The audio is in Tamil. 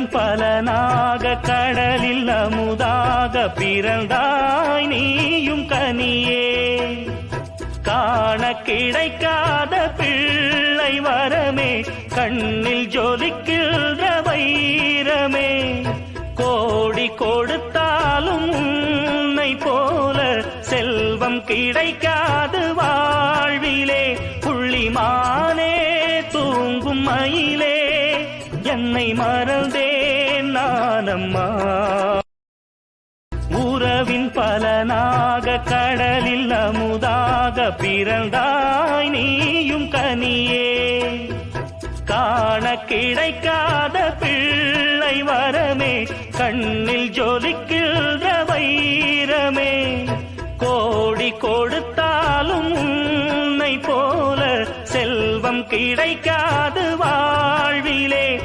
பலனாக கடலில் அமுதாக பிறந்தாய் நீயும் கனியே. காண கிடைக்காத பிள்ளை வரமே, கண்ணில் ஜொலிக்கின்ற வைரமே. கோடி கொடுத்தாலும் உன்னை போல செல்வம் கிடைக்காது வாழ்விலே. புள்ளிமானே தூங்கும் மயிலே, என்னை மறந்தேன் நானம்மா. உறவின் பலனாக கடலில் அமுதாக பிறந்தாய் நீயும் கனியே. காண கிடைக்காத பிள்ளை வரமே, கண்ணில் ஜொலிக்கின்ற வைரமே. கோடி கொடுத்தாலும் உன்னை போல செல்வம் கிடைக்காது வாழ்விலே.